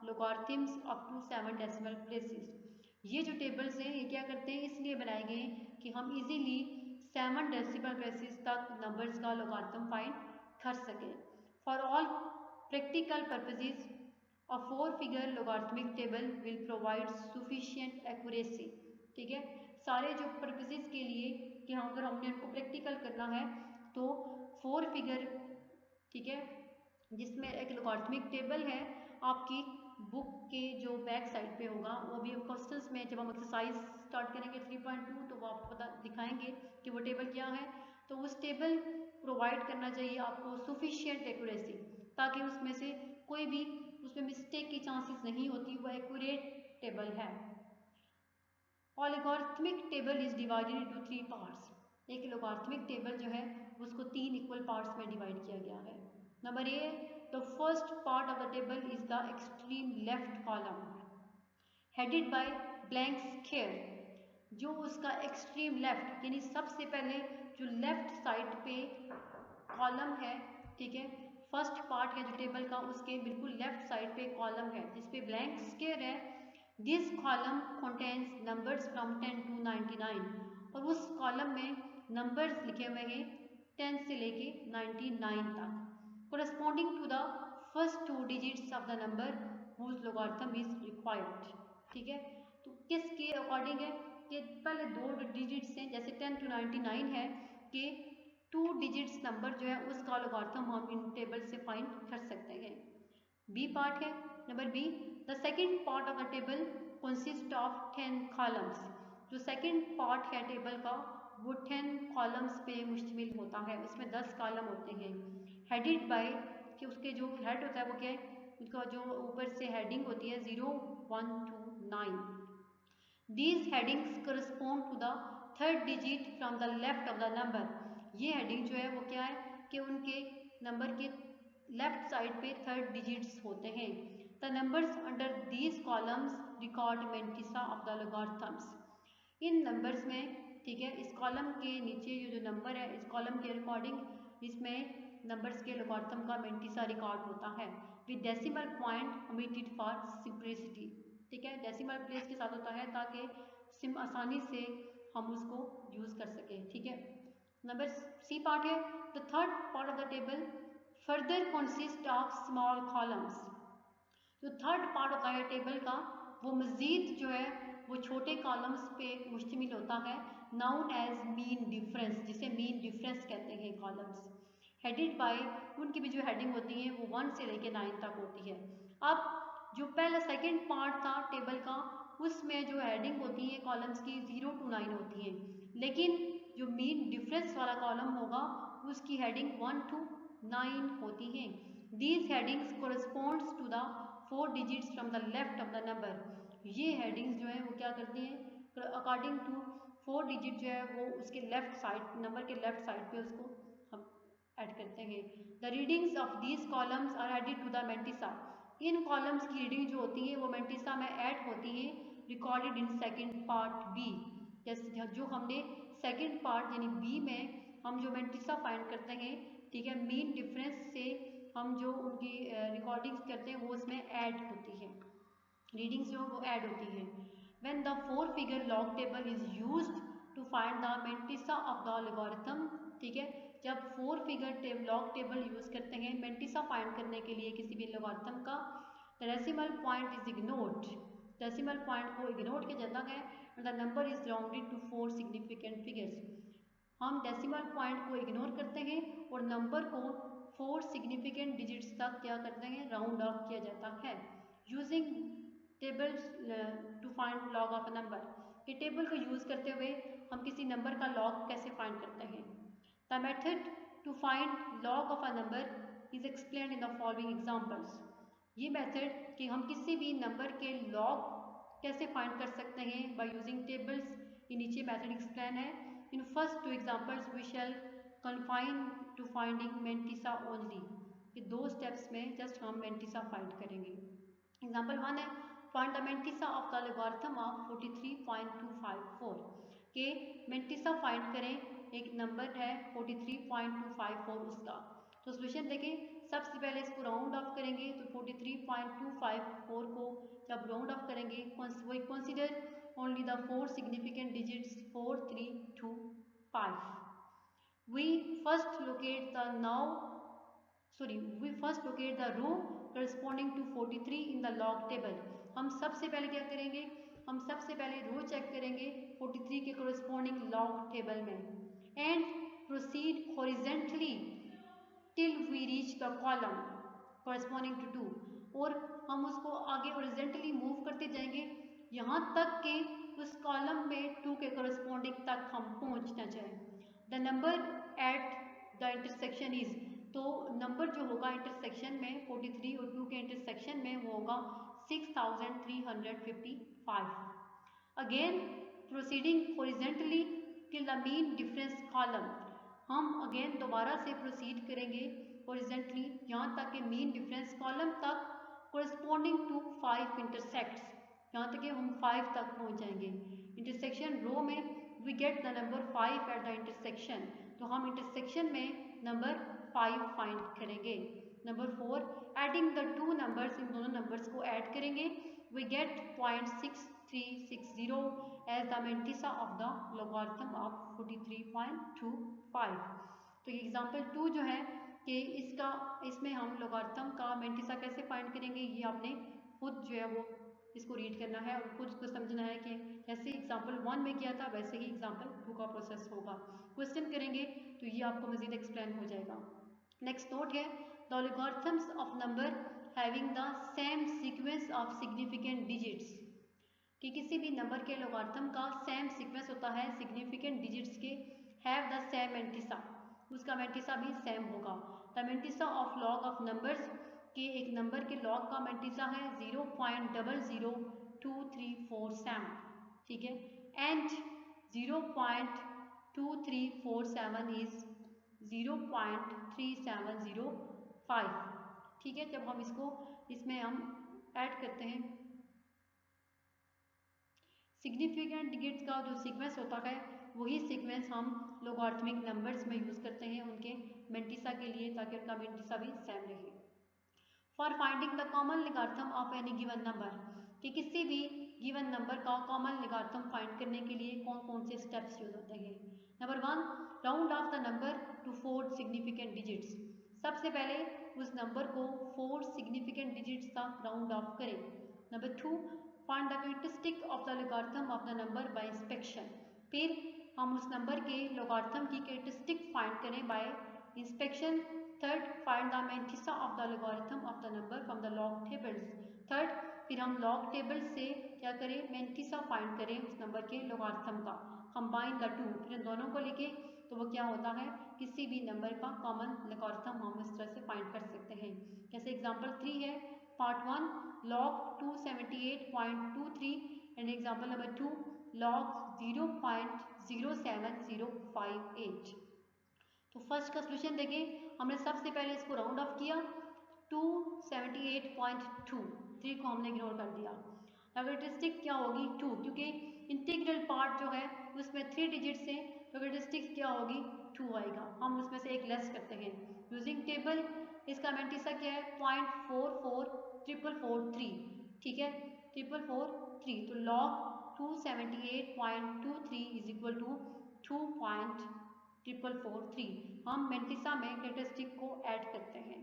logarithms up to 7 decimal places. ये जो टेबल्स हैं ये क्या करते हैं, इसलिए बनाए गए हैं कि हम इजीली 7 डेसिमल प्लेसेस तक नंबर्स का लोगारिथम फाइंड कर सकें। For all practical purposes a four figure logarithmic table will provide sufficient accuracy, ठीक है, सारे जो पर्पसेस के लिए कि अगर हमने उनको प्रैक्टिकल करना है तो 4 फिगर, ठीक है, जिसमें एक लोगारिथमिक टेबल है आपकी बुक के जो बैक साइड पे होगा, वो भी क्वेश्चंस में जब हम एक्सरसाइज स्टार्ट करेंगे 3.2 तो वो आपको पता दिखाएंगे कि वो टेबल क्या है, तो उस टेबल प्रोवाइड करना चाहिए आपको सफिशिएंट एक्यूरेसी, ताकि उसमें से कोई भी उसमें मिस्टेक की चांसेस नहीं होती, वो एक्यूरेट टेबल है। और logarithmic table is divided into 3 parts, एक लोगारिथमिक टेबल जो है उसको 3 इक्वल पार्ट्स में डिवाइड किया गया है। Number A, the first part of the table is the extreme left column headed by blank square, जो उसका एक्सट्रीम लेफ्ट यानी सबसे पहले जो लेफ्ट साइड पे कॉलम है, ठीक है, फर्स्ट पार्ट है जो टेबल का उसके बिल्कुल लेफ्ट साइड पे कॉलम है जिसपे ब्लैंक स्क्वायर है। This column contains numbers from 10 to 99, और उस कॉलम में नंबर्स लिखे हुए हैं 10 से लेके 99 तक, corresponding to the first 2 digits of the number whose logarithm is required, ठीक है। तो किसके अकॉर्डिंग है कि पहले 2 डिजिट्स हैं, जैसे 10 to 99 है कि 2 डिजिट्स नंबर जो है उसका लोगारिथम हम इन टेबल से फाइंड कर सकते हैं। बी पार्ट है, number B, the second part of the table consist of 10 columns, जो सेकेंड पार्ट है टेबल का वो 10 कॉलम्स पे मुश्तमिल होता है, उसमें 10 कॉलम होते हैं। हेडेड बाय, कि उसके जो हेड होता है वो क्या है, उसका जो ऊपर से हेडिंग होती है 0, 1 to 9। These headings correspond to the third digit from the left of the number, ये हेडिंग जो है वो क्या है कि उनके नंबर के लेफ्ट साइड पे थर्ड डिजिट्स होते हैं। The numbers under these columns record mantissa of the logarithms, इन नंबर्स में ठीक है। इस कॉलम के नीचे ये जो नंबर है, इस कॉलम के अकॉर्डिंग इसमें नंबर्स के लॉगरिथम का मेंटिसा रिकॉर्ड होता है with decimal point omitted for simplicity, ठीक है। डेसिमल प्लेस के साथ होता है ताकि आसानी से हम उसको यूज़ कर सकें, ठीक है। नंबर सी पार्ट है, the third part of the table further consist of small columns. जो थर्ड पार्ट होता है टेबल का वो मज़ीद जो है वो छोटे कॉलम्स पे मुश्तमिल होता है, नाउन एज मीन डिफरेंस, जिसे मीन डिफरेंस कहते हैं कॉलम्स। हेडेड बाय, उनकी भी जो हेडिंग होती है वो 1 से लेकर 9 तक होती है। अब जो पहला सेकंड पार्ट था टेबल का उसमें जो हेडिंग होती है कॉलम्स की 0 to 9 होती है, लेकिन जो मीन डिफरेंस वाला कॉलम होगा उसकी हेडिंग 1 to 9 होती है। These headings corresponds to the 4 digits from the left of the number. ये हेडिंग्स जो है वो क्या करती हैं, अकॉर्डिंग टू 4 डिजिट जो है वो उसके लेफ्ट साइड, नंबर के लेफ्ट साइड पे उसको हम ऐड करते हैं। The readings of these columns are added to the mantissa. इन कॉलम्स की रीडिंग जो होती है वो मेंटिसा में ऐड होती है, recorded in second part B. जैसे जो हमने सेकेंड पार्ट यानी बी में हम जो मेंटिसा फाइंड करते हैं, ठीक है, मीन डिफरेंस से हम जो उनकी रिकॉर्डिंग्स करते हैं वो उसमें ऐड होती है, रीडिंग्स जो वो ऐड होती है। When the 4 figure log table is used to find the mantissa of the logarithm, ठीक है, जब 4 फिगर लॉग टेबल यूज करते हैं मेंटिसा फाइंड करने के लिए किसी भी लॉगरिथम का, the decimal point is ignored. Decimal point को इग्नोर किया जाता है and the number is rounded to 4 significant figures. हम डेसिमल पॉइंट को इग्नोर करते हैं और नंबर को 4 सिग्निफिकेंट डिजिट्स तक क्या करते हैं, राउंड ऑफ किया जाता है। Using tables two find log of a number, ये टेबल को यूज़ करते हुए हम किसी नंबर का लॉग कैसे फाइंड करते हैं। The method to find log of a number is explained in the following examples. ये मेथड कि हम किसी भी नंबर के लॉग कैसे फाइंड कर सकते हैं बाय यूजिंग टेबल्स, ये नीचे मेथड एक्सप्लेन है। In first 2 examples we shall confine to finding mantissa only. ये 2 स्टेप्स में जस्ट हम मेंटिसा फाइंड करेंगे। एग्जाम्पल 1 है, find the mantissa of the logarithm of 43.254। के मेंटिसा फाइंड करें, एक नंबर है 43.254 उसका। तो सोल्यूशन देखें, सबसे पहले इसको राउंड ऑफ करेंगे तो 43.254 को जब राउंड ऑफ करेंगे we consider only the 4 significant digits 4, 3, 2, 5। we first locate the row corresponding to 43 in the log table। हम सबसे पहले क्या करेंगे, हम सबसे पहले रो चेक करेंगे 43 के corresponding log table में and proceed horizontally till we reach the column corresponding to 2। और हम उसको आगे horizontally मूव करते जाएंगे यहाँ तक कि उस कॉलम में 2 के corresponding तक हम पहुँचना चाहें। The number at the intersection is, तो नंबर जो होगा इंटरसेक्शन में 43 और 2 के इंटरसेक्शन में वो होगा 6355। Again proceeding horizontally till the mean difference column, हम अगेन दोबारा से प्रोसीड करेंगे हॉरिजॉन्टली यहाँ तक कि मीन डिफरेंस कॉलम तक कोरिस्पोंडिंग टू 5 इंटरसेक्ट्स, यहाँ तक कि हम 5 तक पहुँच जाएंगे। इंटरसेक्शन रो में we get the number 5 at the intersection, तो हम इंटरसेक्शन में नंबर 5 फाइंड करेंगे। नंबर 4, एडिंग द 2 नंबर्स, इन दोनों नंबर्स को ऐड करेंगे, we get 0.6360 as the mantissa of the logarithm of 43.25। तो ये एग्जांपल 2 जो है कि इसमें हम लॉगरिथम का मेंटिसा कैसे फाइंड करेंगे, ये आपने खुद जो है वो इसको रीड करना है और खुद को समझना है कि जैसे एग्जाम्पल 1 में किया था वैसे ही एग्जाम्पल 2 का प्रोसेस होगा। क्वेश्चन करेंगे तो ये आपको मजीद एक्सप्लेन हो जाएगा। नेक्स्ट नोट है, the logarithms of number having the same sequence of significant digits, कि किसी भी नंबर के लॉगरिथम का सेम सीक्वेंस होता है सिग्निफिकेंट डिजिट्स के, हैव द सेम मेंटिसा, उसका मेंटिसा भी सेम होगा। The mantissa of log of numbers, कि एक नंबर के लॉग का मेंटिसा है 0.002347, ठीक है, एंड 0.2347 इज 0.3705, ठीक है। जब हम इसमें हम ऐड करते हैं सिग्निफिकेंट डिजिट्स का जो सीक्वेंस होता है वही सीक्वेंस हम लोगारिथमिक नंबर्स में यूज़ करते हैं उनके मेंटिसा के लिए, ताकि उनका मेंटिसा भी सेम रहे। For finding the common logarithm of any given number, कि किसी भी गिवन नंबर का कॉमन लोगारिथम फाइंड करने के लिए कौन कौन से स्टेप्स यूज होते हैं। Number 1, round of the number two 4 significant digits. सबसे पहले उस नंबर को 4 सिग्निफिकेंट डिजिट्स तक राउंड ऑफ करें। Number 2, find the characteristic of the logarithm of the number by inspection. फिर हम उस नंबर के लोगारिथम की कैरेक्टरिस्टिक फाइंड करें bye inspection. Third, find the mantissa of the logarithm of the number from the log tables. Third, फिर हम log table से क्या करें, मेंटिसा फाइंड करें उस नंबर के लोगारिथम का। कंबाइन द टू, फिर इन दोनों को लेके तो वो क्या होता है, किसी भी नंबर का कॉमन लोगारिथम हम इस तरह से फाइंड कर सकते हैं। जैसे एग्जांपल 3 है, part 1 log 278.23 and example number 2 log 0.07058। तो फर्स्ट का सोल्यूशन देखें, हमने सबसे पहले इसको राउंड ऑफ किया 278.2, 3 को हमने इग्नोर कर दिया। कैरेक्टरिस्टिक क्या होगी 2, क्योंकि इंटीग्रल पार्ट जो है उसमें 3 डिजिट्स हैं, तो कैरेक्टरिस्टिक क्या होगी 2 आएगा। हम उसमें से एक लेस करते हैं यूजिंग टेबल। इसका मेंटिसा क्या है 0.444443, ठीक है 4443। तो log 278.23 इज इक्वल टू 2.4443। हम मेंटिसा में कैरेक्टरिस्टिक को ऐड करते हैं।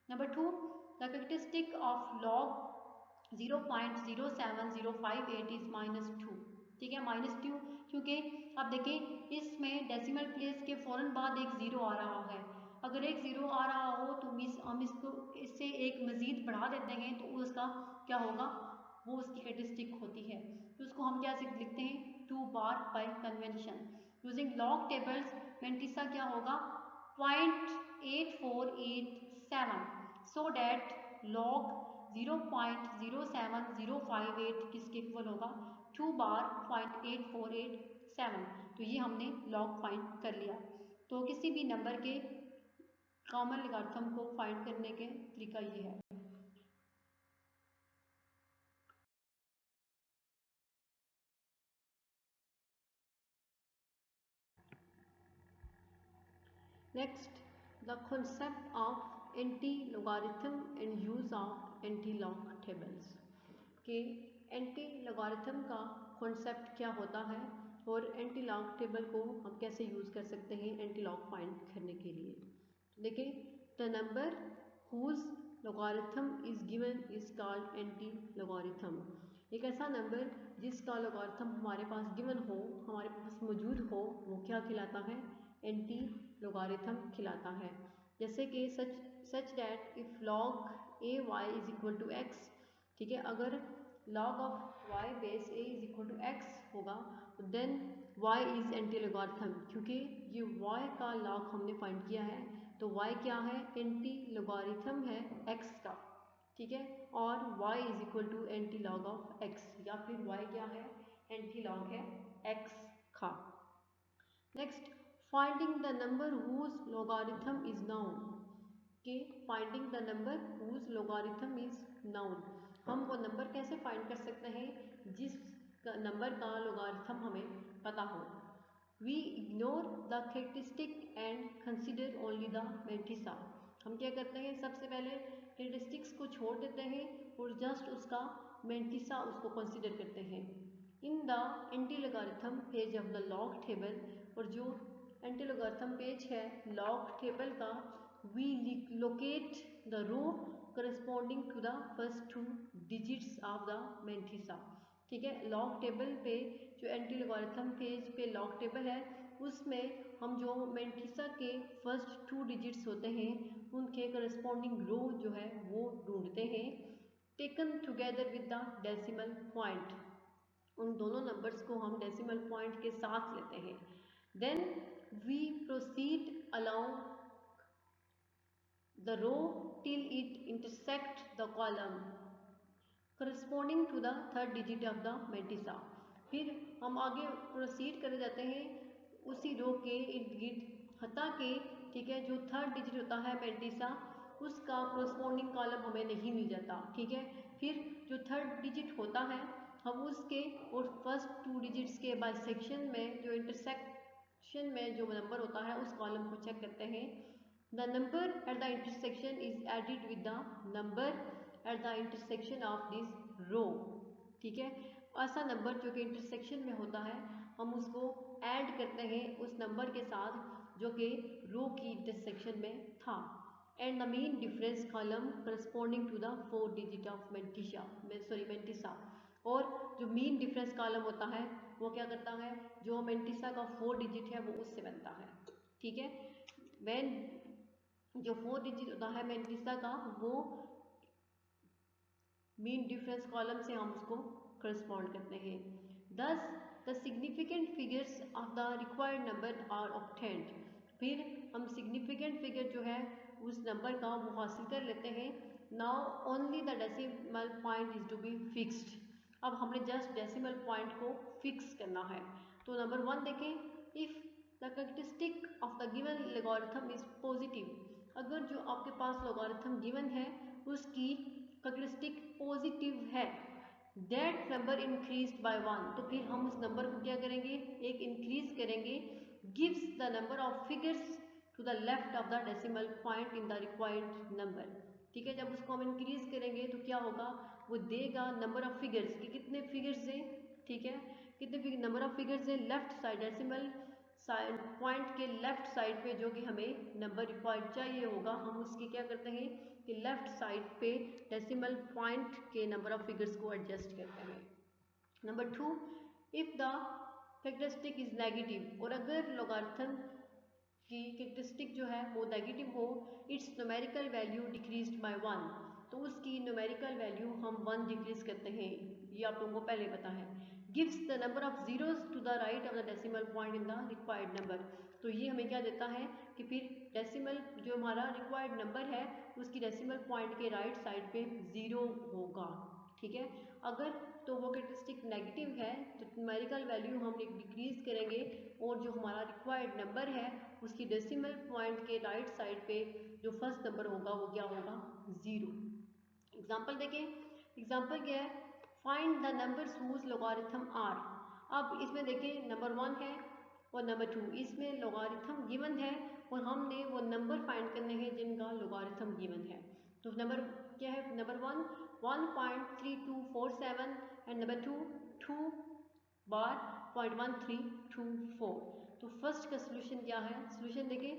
Number 2, the characteristic of log 0.07058 is -2, ठीक है -2, क्योंकि अब देखें इसमें डेसिमल प्लेस के फ़ौरन बाद एक ज़ीरो आ रहा है। अगर एक ज़ीरो आ रहा हो तो हम इसको इससे एक मज़ीद बढ़ा देते हैं तो उसका क्या होगा, वो उसकी कैरेक्टरिस्टिक होती है। तो उसको हम क्या लिखते हैं 2 bar by convention. Using log tables mantissa क्या होगा 0.8487, सो डैट log 0.07058 किसके इक्वल होगा 2 बार 0.8487। तो ये हमने log फाइंड कर लिया। तो किसी भी नंबर के कॉमन लोगारिथम को फाइंड करने के तरीका ये है। Next, the concept of anti logarithm and use of anti log tables. के एंटी लोगारिथम का कॉन्सेप्ट क्या होता है और एंटी लॉग टेबल को हम कैसे यूज़ कर सकते हैं एंटी लॉग फाइंड करने के लिए। देखिए, the number whose logarithm is given is called anti logarithm. एक ऐसा नंबर जिसका लोगारिथम हमारे पास गिवन हो, हमारे पास मौजूद हो, वो क्या खिलाता है, एंटी लोगारिथम खिलाता है। जैसे कि such that if log ay is equal to x, ठीक है, अगर log of y base a is equal to x होगा तो then y is anti logarithm, क्योंकि ये y का log हमने फाइंड किया है, तो y क्या है, एंटी लोगारिथम है x का, ठीक है, और y is equal to antilog of x, या फिर y क्या है, एंटी लॉग है x का। Next, finding the number whose logarithm is known. के finding the number whose logarithm is known, हम वो नंबर कैसे फाइंड कर सकते हैं जिस नंबर का लोगारिथम हमें पता हो। We ignore the characteristic and consider only the mantissa. हम क्या करते हैं, सबसे पहले कैरेक्टरिस्टिक्स को छोड़ देते हैं और जस्ट उसका मेंटिसा उसको कंसिडर करते हैं। In the anti logarithm page of the log table, और जो एंटी लोगारिथम पेज है लॉग टेबल का, we locate the row corresponding to the first 2 digits of the mantissa, ठीक है। लॉग टेबल पे जो एंटी लोगारिथम पेज पे log table है उसमें हम जो मेंटिसा के फर्स्ट 2 डिजिट्स होते हैं उनके करस्पॉन्डिंग रो जो है वो ढूंढते हैं, taken together with the decimal point. उन दोनों नंबर्स को हम डेसिमल पॉइंट के साथ लेते हैं। Then we proceed along the row till it intersect the column corresponding to the 3rd digit of the mantissa. फिर हम आगे प्रोसीड करे जाते हैं उसी रो के इर्द गिर्द, हता के, ठीक है, जो 3rd डिजिट होता है मेंटिसा उसका करस्पॉन्डिंग कॉलम हमें नहीं मिल जाता, ठीक है। फिर जो 3rd डिजिट होता है हम उसके और फर्स्ट 2 डिजिट्स के बाइसेक्शन में जो इंटरसेक्शन में जो नंबर होता है उस कॉलम को चेक करते हैं। The number at the intersection is added with the number at the intersection of this row. ठीक है, ऐसा नंबर जो कि इंटरसेक्शन में होता है हम उसको ऐड करते हैं उस नंबर के साथ जो कि रो की इंटरसेक्शन में था। And the mean difference column corresponding to the 4 digit of mantissa. और जो मीन डिफरेंस कॉलम होता है वो क्या करता है, जो मेंटिसा का 4 डिजिट है वो उससे बनता है। ठीक है, व्हेन जो 4 डिजिट होता है मेंटिसा का वो मीन डिफरेंस कॉलम से हम उसको करस्पॉन्ड करते हैं। Thus the significant figures of the required number are obtained. फिर हम सिग्निफिकेंट फिगर जो है उस नंबर का वो हासिल कर लेते हैं। Now only the decimal point is to be fixed. अब हमने जस्ट डेसिमल पॉइंट को फिक्स करना है। तो नंबर 1 देखें, if the characteristic of the given logarithm is positive. अगर जो आपके पास लॉगरिथम गिवन है उसकी कैरेक्टरिस्टिक पॉजिटिव है, दैट नंबर इंक्रीज बाय 1, तो फिर हम उस नंबर को क्या करेंगे, एक इंक्रीज करेंगे। Gives the number of figures to the left of the decimal point in the required number. ठीक है, जब उसको हम इंक्रीज करेंगे तो क्या होगा, वो देगा नंबर ऑफ फिगर्स कि कितने फिगर्स हैं। ठीक है, कितने नंबर ऑफ फिगर्स हैं left side decimal side point के लेफ्ट साइड पे जो कि हमें नंबर रिक्वायर्ड चाहिए होगा, हम उसकी क्या करते हैं कि लेफ्ट साइड पे डेसिमल पॉइंट के नंबर ऑफ फिगर्स को एडजस्ट करते हैं। Number 2, if the characteristic is negative, और अगर लॉगरिथम की कैरेक्टरिस्टिक जो है वो नेगेटिव हो, it's numerical value decreased bye 1, तो उसकी न्यूमेरिकल वैल्यू हम 1 डिक्रीज करते हैं। ये आप लोगों को पहले पता है। Gives the number of zeros to the right of the decimal point in the required number, तो ये हमें क्या देता है कि फिर डेसिमल जो हमारा रिक्वायर्ड नंबर है उसकी डेसिमल पॉइंट के राइट साइड पे 0 होगा। ठीक है, अगर तो वो कैरेक्टरिस्टिक नेगेटिव है तो न्यूमेरिकल वैल्यू हम डिक्रीज करेंगे और जो हमारा रिक्वायर्ड नंबर है उसकी डेसिमल पॉइंट के राइट साइड पे जो फर्स्ट नंबर होगा वो क्या होगा, 0। एग्जाम्पल देखें, एग्जाम्पल क्या है, find the numbers whose logarithm are. अब इसमें देखें नंबर 1 है और नंबर 2, इसमें लॉगरिथम गिवन है और हमने वो नंबर फाइंड करने हैं जिनका लॉगरिथम गिवन है। तो नंबर क्या है, नंबर 1 1.3247 एंड नंबर 2 2 बार 0.1324। तो फर्स्ट का सोल्यूशन क्या है, सोल्यूशन देखें,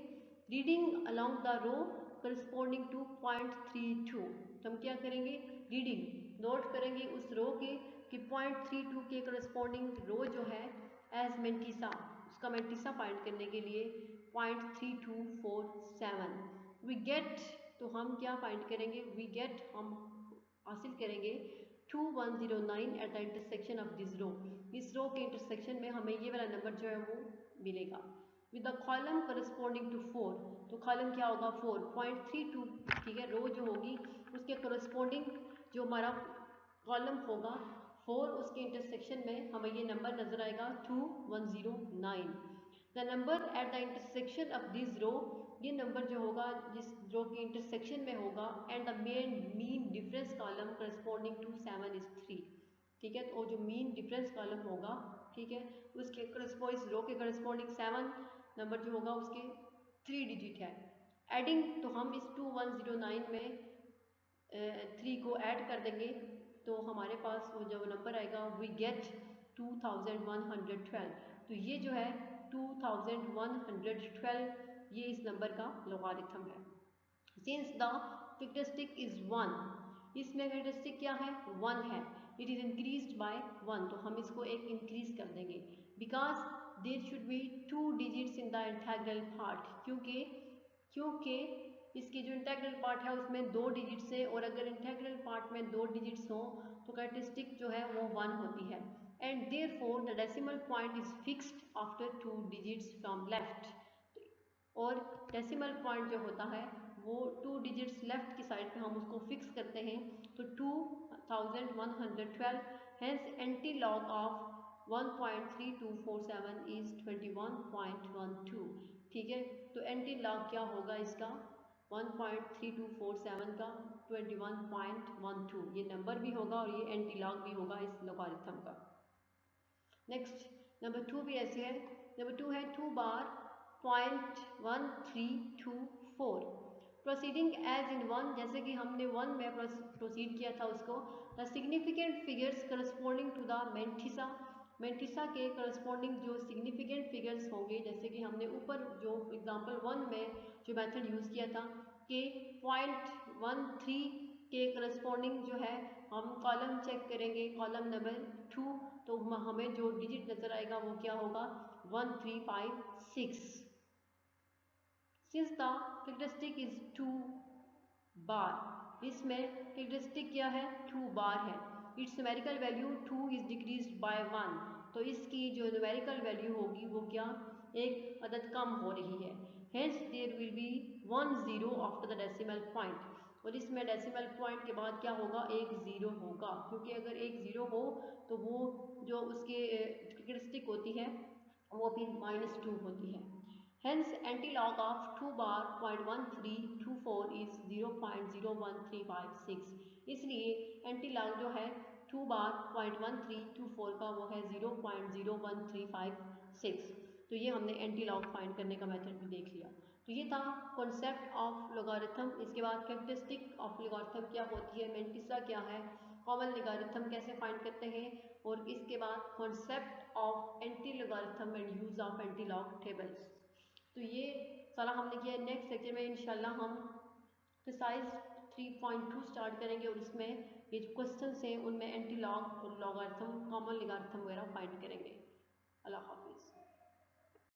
reading along the row corresponding to 0.32। तो हम क्या करेंगे, रीडिंग नोट करेंगे उस रो के कि 0.32 के करस्पॉन्डिंग रो जो है एज मेंटिसा, उसका मेंटिसा फाइंड करने के लिए 0.3247 वी गेट, तो हम क्या फाइंड करेंगे, वी गेट हम हासिल करेंगे 2109 at the intersection of this row. इस रो के इंटरसेक्शन में हमें ये वाला नंबर जो है वो मिलेगा with the column corresponding to 4। तो कॉलम क्या होगा 4.32। ठीक है, रो जो होगी उसके करस्पॉन्डिंग जो हमारा कॉलम होगा 4, उसके इंटरसेक्शन में हमें ये नंबर नजर आएगा 2109। The number at the intersection of this row, ये नंबर जो होगा जिस रो के इंटरसेक्शन में होगा, and the mean difference column corresponding to 7 is 3। ठीक है, तो जो मीन डिफरेंस कॉलम होगा, ठीक है, उसके करस्पॉन्डिंग इस रो के करस्पॉन्डिंग 7 नंबर जो होगा उसके 3 डिजिट है। एडिंग, तो हम इस 2109 में 3 को ऐड कर देंगे तो हमारे पास वो जो नंबर आएगा वी गेट 2112। तो ये जो है 2112 ये इस नंबर का लॉगरिथम है। सिंस द कैरेक्टरिस्टिक इज 1, इसमें कैरेक्टरिस्टिक क्या है 1 है, इट इज इंक्रीज्ड बाय 1, तो हम इसको एक इंक्रीज कर देंगे। Because there should be 2 digits in the integral part, क्योंकि इसकी जो इंटेग्रल पार्ट है उसमें 2 डिजिट्स है, और अगर इंटेग्रल पार्ट में 2 डिजिट्स हो तो कैरेक्टरिस्टिक जो है वो 1 होती है। And therefore the decimal point is fixed after 2 digits from left, और डेसिमल पॉइंट जो होता है वो 2 डिजिट्स लेफ्ट की साइड पे हम उसको फिक्स करते हैं, तो 2112, hence anti log of 1.3247 is 21.12। ठीक है, तो एंटी लॉग क्या होगा इसका 1.3247 का 21.12, ये नंबर भी होगा और ये एंटी लॉग भी होगा इस लोगारिथम का। नेक्स्ट नंबर 2 भी ऐसे है। नंबर 2 है 2 बार 0.1324 प्रोसीडिंग एज इन 1, जैसे कि हमने 1 में प्रोसीड किया था उसको। The significant figures corresponding to the mantissa, mantissa के करस्पॉन्डिंग जो सिग्निफिकेंट फिगर्स होंगे, जैसे कि हमने ऊपर जो एग्जांपल 1 में जो मेथड यूज़ किया था कि 0.13 के करस्पॉन्डिंग जो है हम कॉलम चेक करेंगे, कॉलम नंबर 2, तो हमें जो डिजिट नज़र आएगा वो क्या होगा 1356। सिंस द कैरेक्टरिस्टिक इज 2 बार, इसमें कैरेक्टरिस्टिक क्या है 2 बार है। It's numerical value 2 is decreased bye 1, तो इसकी जो न्यूमेरिकल वैल्यू होगी वो क्या एक अदद कम हो रही है। Hence there will be 1 0 after the decimal point, और इसमें डेसिमल पॉइंट के बाद क्या होगा एक 0 होगा, क्योंकि अगर एक 0 हो तो वो जो उसके कैरेक्टरिस्टिक होती है वो भी -2 होती है। Hence antilog of 2 bar 0.1324 is 0.01356, इसलिए एंटीलॉग जो है 2 बार 0.1324 का वो है 0.01356। तो ये हमने एंटीलॉग फाइंड करने का मेथड भी देख लिया। तो ये था कॉन्सेप्ट ऑफ लोगारिथम। इसके बाद कैरेक्टरिस्टिक ऑफ लोगारिथम क्या होती है, मेंटिसा क्या है, कॉमन लोगारिथम कैसे फाइंड करते हैं, और इसके बाद concept of anti logarithm and use of antilog tables. तो ये सारा हमने किया। नेक्स्ट लेक्चर में इंशाल्लाह हम प्रिसाइज 3.2 स्टार्ट करेंगे और इसमें ये जो क्वेश्चंस हैं उनमें एंटी लॉग और लॉगरिथम, कॉमन लोगारिथम वगैरह फाइंड करेंगे। अल्लाह हाफ़िज़।